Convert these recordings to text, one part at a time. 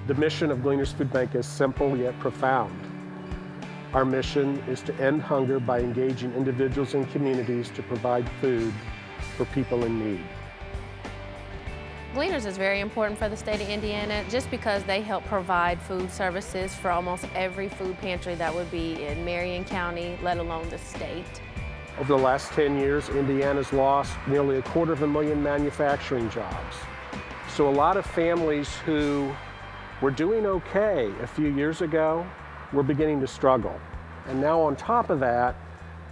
The mission of Gleaners Food Bank is simple yet profound. Our mission is to end hunger by engaging individuals and communities to provide food for people in need. Gleaners is very important for the state of Indiana just because they help provide food services for almost every food pantry that would be in Marion County, let alone the state. Over the last 10 years, Indiana's lost nearly 250,000 manufacturing jobs. So a lot of families who were doing okay a few years ago were beginning to struggle. And now on top of that,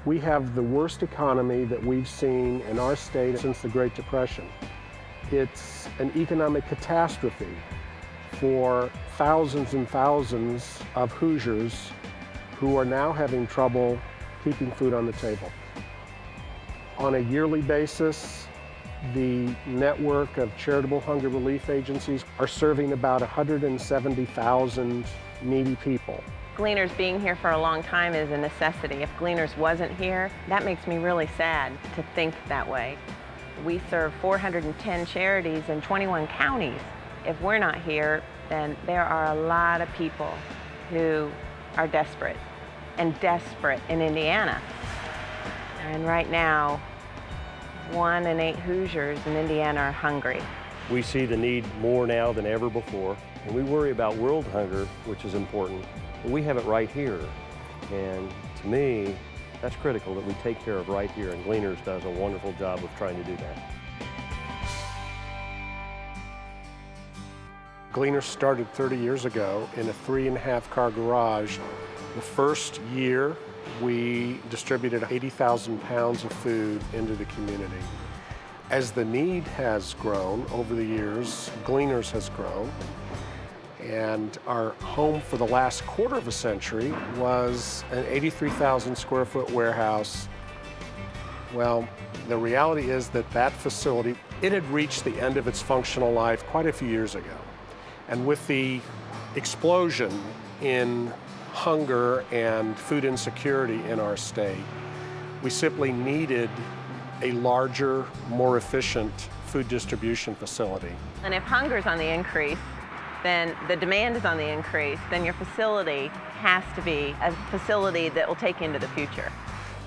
we have the worst economy that we've seen in our state since the Great Depression. It's an economic catastrophe for thousands and thousands of Hoosiers who are now having trouble keeping food on the table. On a yearly basis, the network of charitable hunger relief agencies are serving about 170,000 needy people. Gleaners being here for a long time is a necessity. If Gleaners wasn't here, that makes me really sad to think that way. We serve 410 charities in 21 counties. If we're not here, then there are a lot of people who are desperate, and desperate in Indiana. And right now, 1 in 8 Hoosiers in Indiana are hungry. We see the need more now than ever before, and we worry about world hunger, which is important. But we have it right here, and to me, that's critical that we take care of right here, and Gleaners does a wonderful job of trying to do that. Gleaners started 30 years ago in a 3.5-car garage. The first year, we distributed 80,000 pounds of food into the community. As the need has grown over the years, Gleaners has grown. And our home for the last quarter of a century was an 83,000 square foot warehouse. Well, the reality is that that facility, it had reached the end of its functional life quite a few years ago. And with the explosion in hunger and food insecurity in our state, we simply needed a larger, more efficient food distribution facility. And if hunger's on the increase, then the demand is on the increase, then your facility has to be a facility that will take into the future.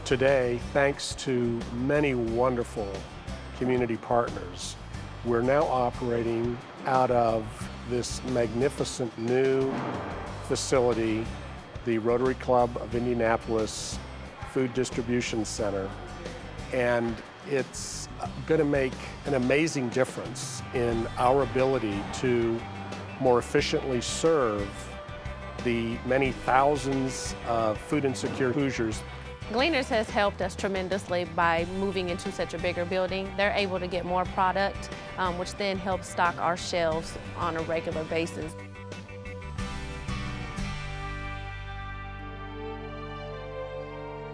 Today, thanks to many wonderful community partners, we're now operating out of this magnificent new facility, the Rotary Club of Indianapolis Food Distribution Center, and it's going to make an amazing difference in our ability to more efficiently serve the many thousands of food insecure Hoosiers. Gleaners has helped us tremendously by moving into such a bigger building. They're able to get more product, which then helps stock our shelves on a regular basis.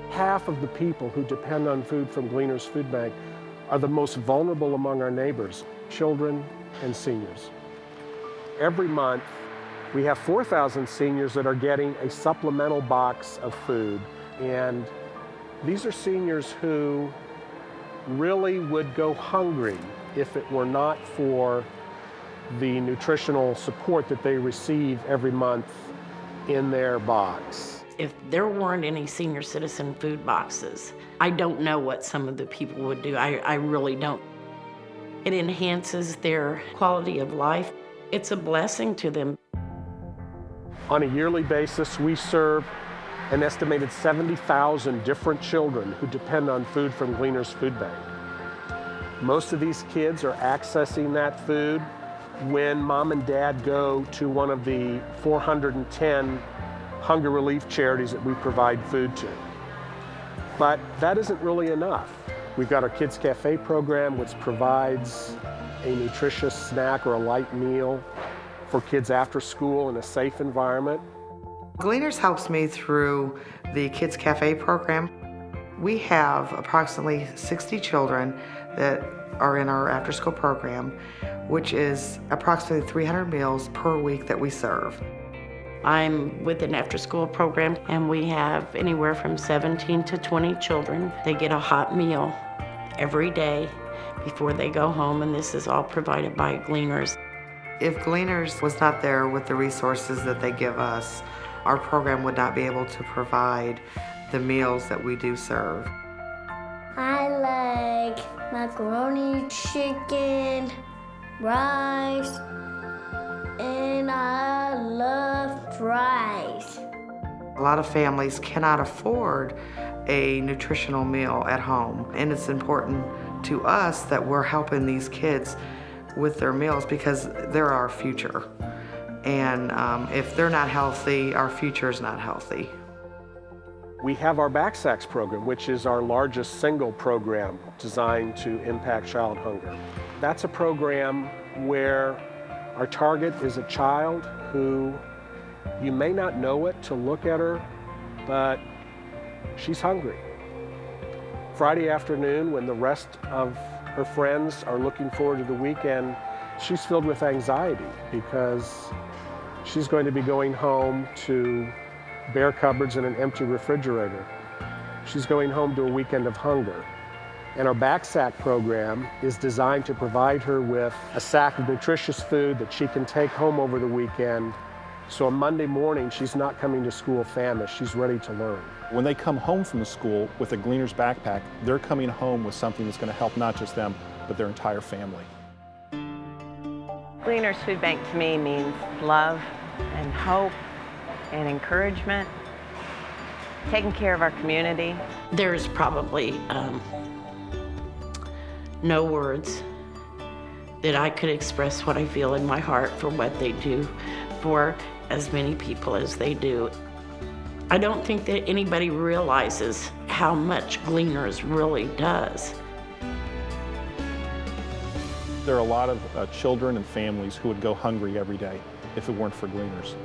Half of the people who depend on food from Gleaners Food Bank are the most vulnerable among our neighbors, children and seniors. Every month, we have 4,000 seniors that are getting a supplemental box of food. And these are seniors who really would go hungry if it were not for the nutritional support that they receive every month in their box. If there weren't any senior citizen food boxes, I don't know what some of the people would do. I really don't. It enhances their quality of life. It's a blessing to them. On a yearly basis, we serve an estimated 70,000 different children who depend on food from Gleaners Food Bank. Most of these kids are accessing that food when mom and dad go to one of the 410 hunger relief charities that we provide food to. But that isn't really enough. We've got our Kids Cafe program, which provides a nutritious snack or a light meal for kids after school in a safe environment. Gleaners helps me through the Kids Cafe program. We have approximately 60 children that are in our after-school program, which is approximately 300 meals per week that we serve. I'm with an after-school program, and we have anywhere from 17 to 20 children. They get a hot meal every day before they go home, and this is all provided by Gleaners. If Gleaners was not there with the resources that they give us, our program would not be able to provide the meals that we do serve. I like macaroni, chicken, rice, and I love fries. A lot of families cannot afford a nutritional meal at home, and it's important to us that we're helping these kids with their meals because they're our future. And if they're not healthy, our future is not healthy. We have our Backsacks program, which is our largest single program designed to impact child hunger. That's a program where our target is a child who you may not know it to look at her, but she's hungry. Friday afternoon, when the rest of her friends are looking forward to the weekend, she's filled with anxiety because she's going to be going home to bare cupboards and an empty refrigerator. She's going home to a weekend of hunger. And our Backsack program is designed to provide her with a sack of nutritious food that she can take home over the weekend. So on Monday morning, she's not coming to school famished, she's ready to learn. When they come home from the school with a Gleaners backpack, they're coming home with something that's going to help not just them, but their entire family. Gleaners Food Bank to me means love and hope and encouragement, taking care of our community. There's probably no words that I could express what I feel in my heart for what they do for as many people as they do. I don't think that anybody realizes how much Gleaners really does. There are a lot of children and families who would go hungry every day if it weren't for Gleaners.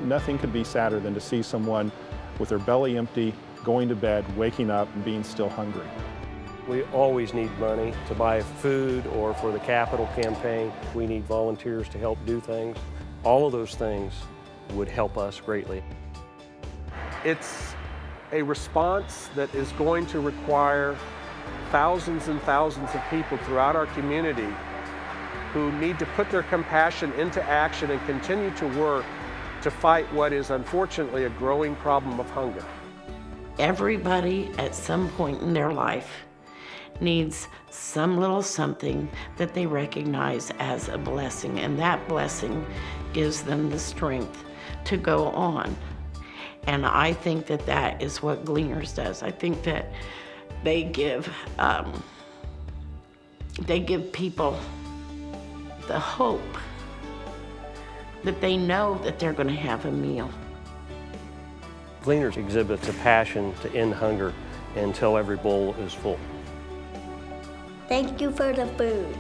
Nothing could be sadder than to see someone with their belly empty, going to bed, waking up, and being still hungry. We always need money to buy food or for the capital campaign. We need volunteers to help do things. All of those things would help us greatly. It's a response that is going to require thousands and thousands of people throughout our community who need to put their compassion into action and continue to work to fight what is unfortunately a growing problem of hunger. Everybody at some point in their life needs some little something that they recognize as a blessing, and that blessing gives them the strength to go on. And I think that that is what Gleaners does. I think that they give people the hope that they know that they're going to have a meal. Gleaners exhibits a passion to end hunger until every bowl is full. Thank you for the food.